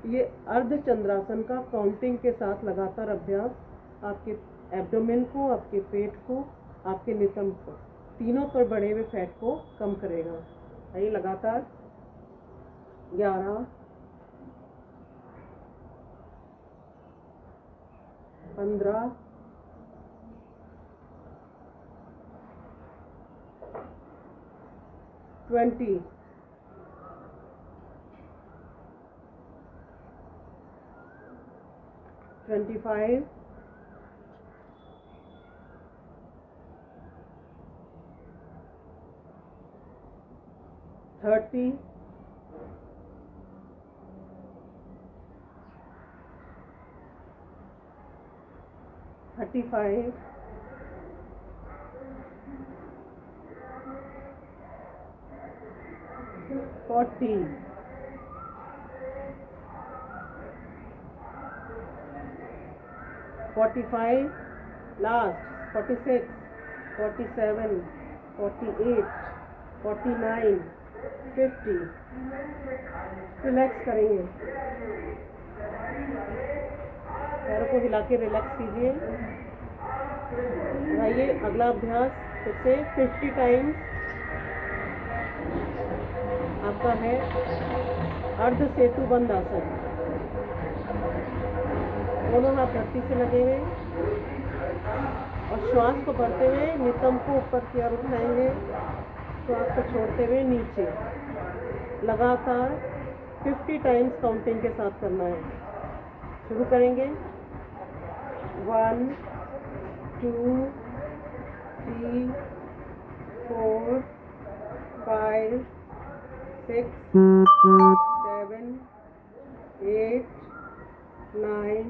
ये अर्धचंद्रासन का काउंटिंग के साथ लगातार अभ्यास आपके एब्डोमेन को, आपके पेट को, आपके नितंब को, तीनों पर बढ़े हुए फैट को कम करेगा। आइए लगातार 11 15 20 25 30 35 40 45 लास्ट 46 47 48 49 50। रिलैक्स करेंगे। पैरों को हिला के रिलैक्स कीजिए। आइए अगला अभ्यास फिर से 50 टाइम्स आपका है अर्ध सेतु बंद आसन। दोनों हाथ धरती से लगे हुए और श्वास को भरते हुए नितंब को ऊपर की ओर उठाएंगे। श्वास को छोड़ते हुए नीचे। लगातार 50 टाइम्स काउंटिंग के साथ करना है। शुरू करेंगे। 1 2 3 4 5 6 7 8 9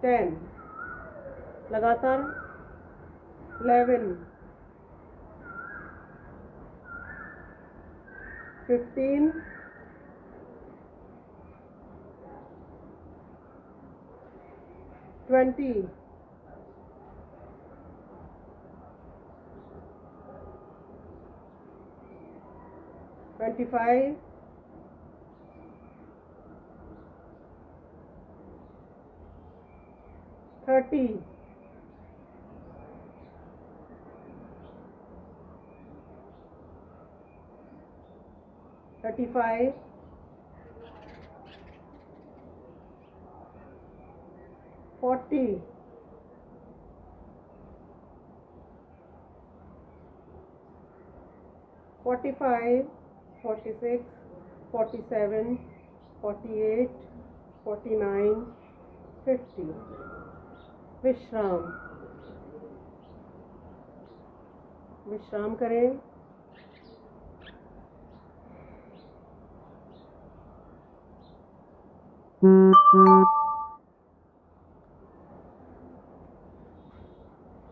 10। लगातार 11 15 20 25 30 35 40 45 46 47 48 49 50। विश्राम। विश्राम करें।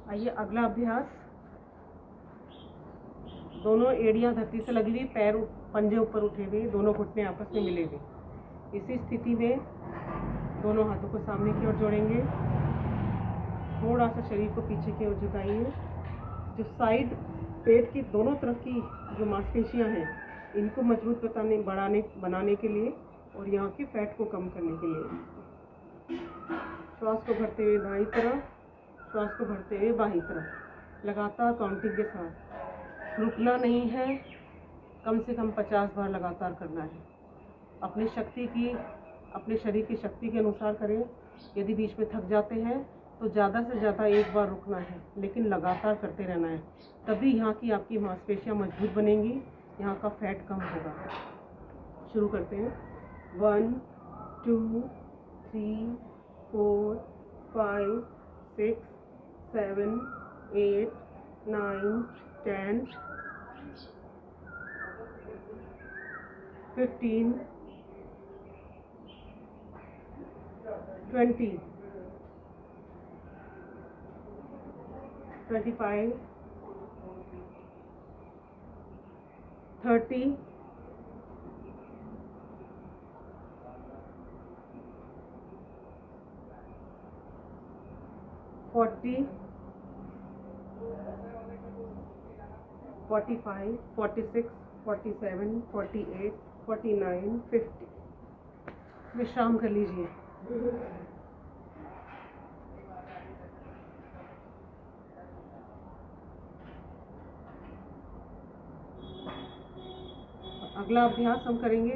आइए अगला अभ्यास। दोनों एड़ियां धरती से लगी हुई, पैर पंजे ऊपर उठे हुए, दोनों घुटने आपस में मिले हुए। इसी स्थिति में दोनों हाथों को सामने की ओर जोड़ेंगे। थोड़ा सा शरीर को पीछे की ओर झुकाइए। जो साइड पेट की दोनों तरफ की जो मांसपेशियां हैं, इनको मजबूत बनाने के लिए और यहाँ के फैट को कम करने के लिए। श्वास को भरते हुए दाईं तरफ, श्वास को भरते हुए बाईं तरफ, लगातार काउंटिंग के साथ। रुकना नहीं है, कम से कम 50 बार लगातार करना है। अपने शरीर की शक्ति के अनुसार करें। यदि बीच में थक जाते हैं तो ज़्यादा से ज़्यादा एक बार रुकना है, लेकिन लगातार करते रहना है। तभी यहाँ की आपकी मांसपेशियाँ मजबूत बनेंगी, यहाँ का फैट कम होगा। शुरू करते हैं। 1 2 3 4 5 6 7 8 9 10 15 20 25 30 40 45 46 47 48 49 50। विश्राम कर लीजिए। अगला अभ्यास हम करेंगे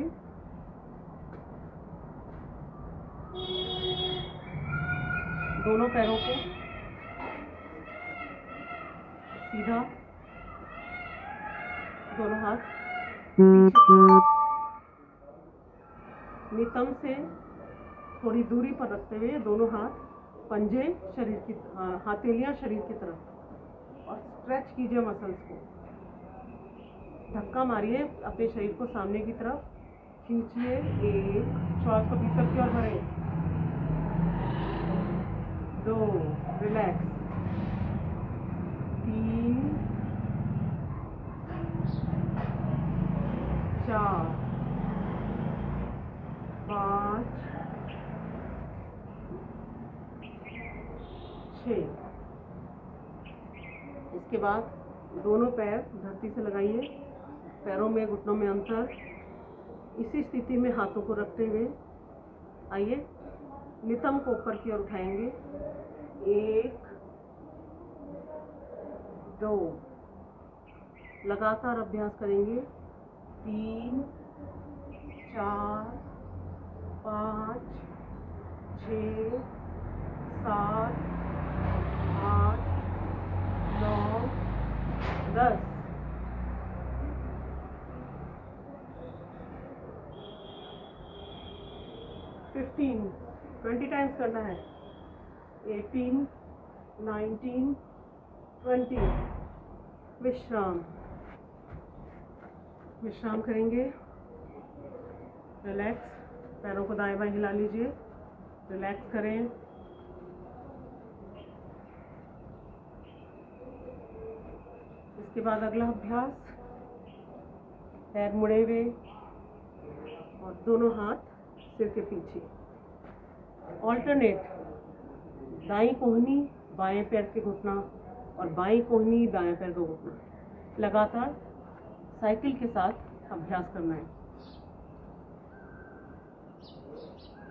दोनों पैरों को सीधा, दोनों हाथ नितंब से थोड़ी दूरी पर रखते हुए दोनों हाथ पंजे हथेलियां शरीर की तरफ, और स्ट्रेच कीजिए मसल्स को। धक्का मारिए अपने शरीर को सामने की तरफ, खींचिए। 1, श्वास को भीतर की ओर भरें। 2, रिलैक्स। 3 4 5 6। इसके बाद दोनों पैर धरती से लगाइए, पैरों में घुटनों में अंतर। इसी स्थिति में हाथों को रखते हुए आइए नितंब को ऊपर की ओर उठाएंगे। 1 2, लगातार अभ्यास करेंगे। 3 4 5 6 7 8 9 10। 15 20 टाइम्स करना है। 18 19 20। विश्राम करेंगे। रिलैक्स। पैरों को दाएं बाएं हिला लीजिए, रिलैक्स करें। इसके बाद अगला अभ्यास, पैर मुड़े हुए और दोनों हाथ सिर के पीछे। ऑल्टरनेट, दाईं कोहनी बाएं पैर के घुटना और बाईं कोहनी दाएं पैर का घुटना, लगातार साइकिल के साथ अभ्यास करना है।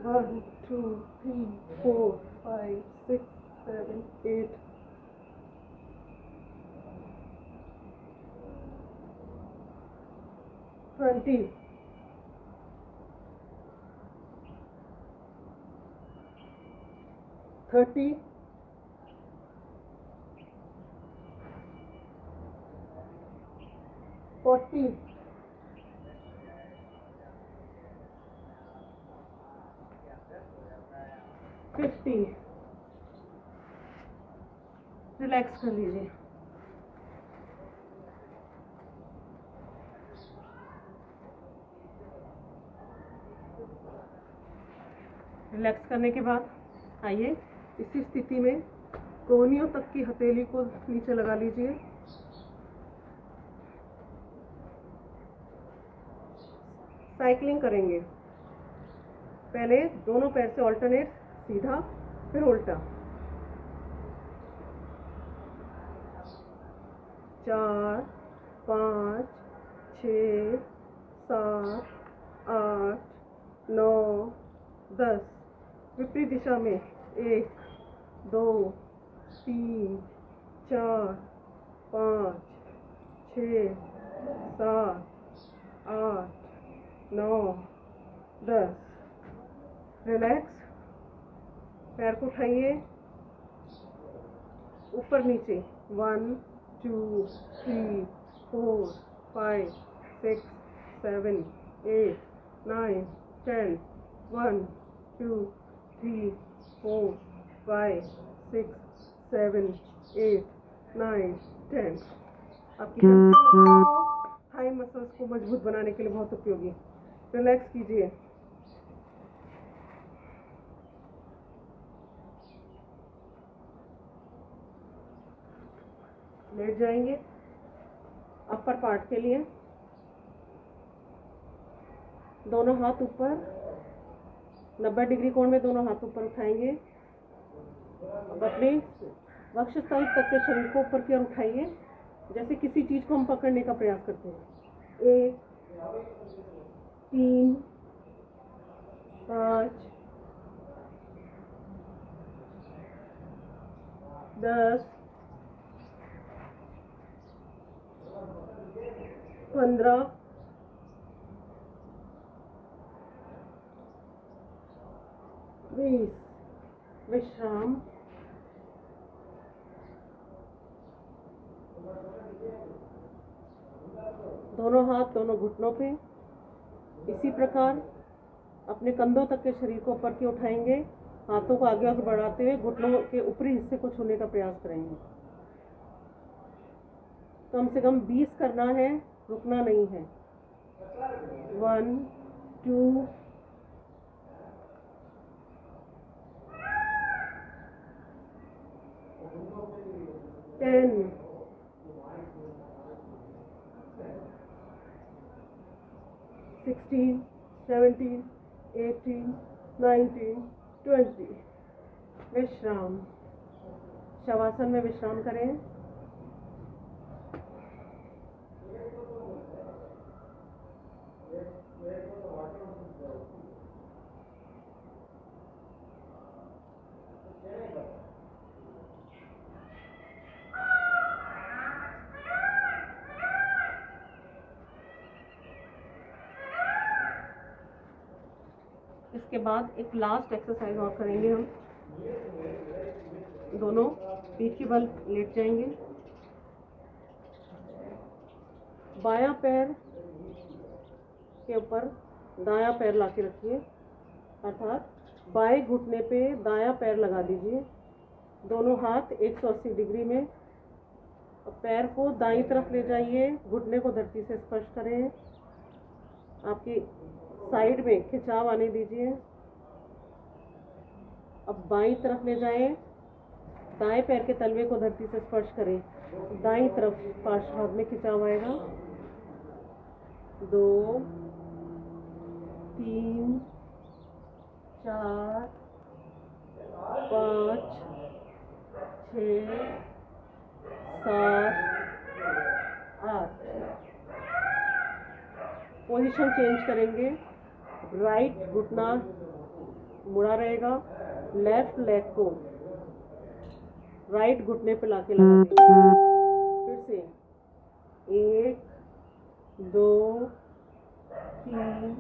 1 2 3 4 5 6 7 8 20। 30 40 50 रिलैक्स कर लीजिए। रिलैक्स करने के बाद आइए इसी स्थिति में कोहनियों तक की हथेली को नीचे लगा लीजिए। साइकिलिंग करेंगे। पहले दोनों पैर से ऑल्टरनेट, सीधा फिर उल्टा। 4 5 6 7 8 9 10। विपरीत दिशा में 1 2 3 4 5 6 7 8 9 10। रिलैक्स। पैर को उठाइए, ऊपर नीचे। 1 2 3 4 5 6 7 8 9 10। 1 2 3 4 5 6 7 8 9 10। आपकी थाई मसल्स को मजबूत बनाने के लिए बहुत उपयोगी। रिलैक्स कीजिए। लेट जाएंगे। अपर पार्ट के लिए दोनों हाथ ऊपर, 90 डिग्री कोण में दोनों हाथ ऊपर उठाएंगे। अब अपने वक्षस्थल तक के शरीर को ऊपर की ओर उठाइए, जैसे किसी चीज को हम पकड़ने का प्रयास करते हैं। 1 3 5 10 15 20। विश्राम। दोनों हाथ दोनों घुटनों पे। इसी प्रकार अपने कंधों तक के शरीर को ऊपर की उठाएंगे। हाथों को आगे आगे बढ़ाते हुए घुटनों के ऊपरी हिस्से को छूने का प्रयास करेंगे। कम से कम 20 करना है, रुकना नहीं है। 1 2 10 16 17 18 19 20। विश्राम। शवासन में विश्राम करें। इसके बाद एक लास्ट एक्सरसाइज और करेंगे हम। दोनों पीठ के बल लेट जाएंगे। बायां पैर के ऊपर दायां पैर लाके रखिए, अर्थात बाएं घुटने पे दायां पैर लगा दीजिए। दोनों हाथ 180 डिग्री में। पैर को दाईं तरफ ले जाइए, घुटने को धरती से स्पर्श करें। आपकी साइड में खिंचाव आने दीजिए। अब बाईं तरफ ले जाएं, दाएं पैर के तलवे को धरती से स्पर्श करें। दाईं तरफ पार्श्व भाग में खिंचाव आएगा। 2 3 4 5 6 7 8। पोजीशन चेंज करेंगे। राइट घुटना मुड़ा रहेगा। लेफ्ट लेग को राइट घुटने पे लाके लगा देंगे। फिर से 1 2 3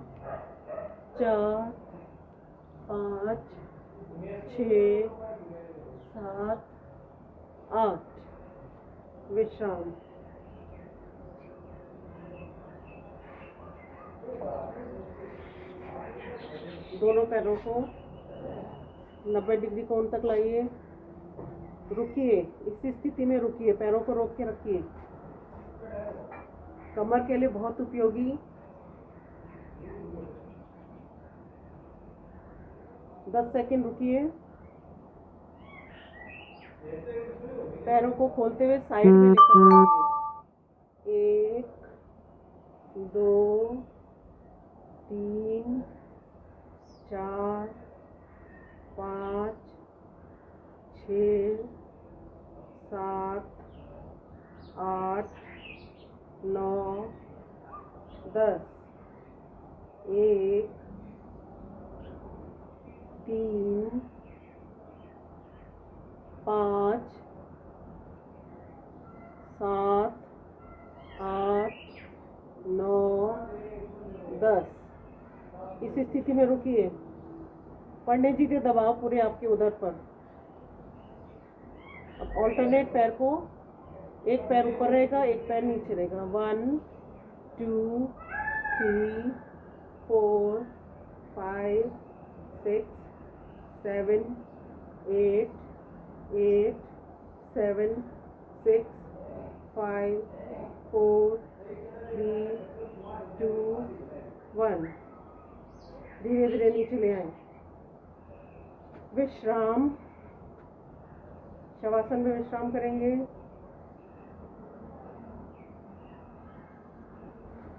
4 5 6 7 8। विश्राम। दोनों पैरों को 90 डिग्री कोण तक लाइए। रुकिए, इस स्थिति में रुकिए, पैरों को रोक के रखिए। कमर के लिए बहुत उपयोगी। 10 सेकंड रुकिए। पैरों को खोलते हुए साइड में लेकर जाइए। 1 2 3 4 5 6 7 8 9 10। 1 3 5 7 8 9 10। इस स्थिति में रुकिए। पढ़ने दीजिए दबाव पूरे आपके उधर पर। अब ऑल्टरनेट पैर को, एक पैर ऊपर रहेगा, एक पैर नीचे रहेगा। 1 2 3 4 5 6 7 8 8 7 6 5 4 3 2 1। धीरे धीरे नीचे ले आए। विश्राम, शवासन में विश्राम करेंगे।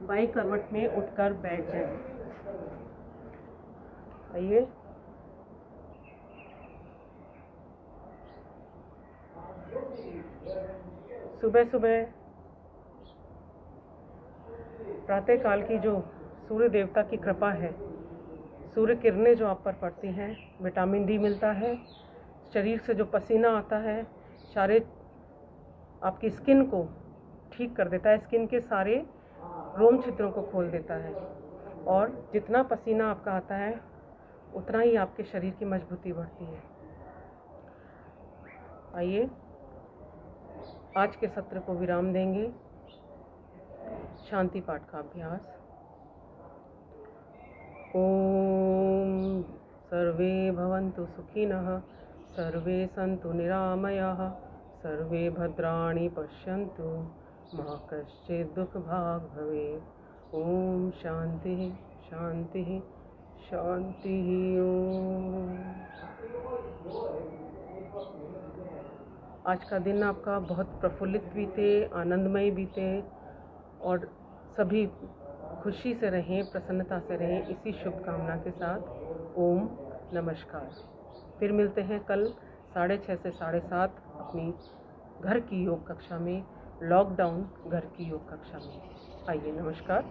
बाई करवट में उठकर बैठ जाए। आइए, सुबह सुबह प्रातःकाल की जो सूर्य देवता की कृपा है, सूर्य किरणें जो आप पर पड़ती हैं, विटामिन डी मिलता है। शरीर से जो पसीना आता है सारे आपकी स्किन को ठीक कर देता है, स्किन के सारे रोम छिद्रों को खोल देता है। और जितना पसीना आपका आता है उतना ही आपके शरीर की मजबूती बढ़ती है। आइए, आज के सत्र को विराम देंगे। शांति पाठ का अभ्यास। ओम सर्वे भवन्तु सुखिनः, सर्वे सन्तु निरामयाः, सर्वे भद्राणि पश्यन्तु, मा कश्चित् दुःखभाग् भवेत्। ओम शांति शांति शांति। ओम। आज का दिन आपका बहुत प्रफुल्लित बीते, आनंदमय बीते और सभी खुशी से रहें, प्रसन्नता से रहें, इसी शुभकामना के साथ ओम नमस्कार। फिर मिलते हैं कल 6:30 से 7:30 अपनी घर की योग कक्षा में, लॉकडाउन घर की योग कक्षा में। आइए, नमस्कार।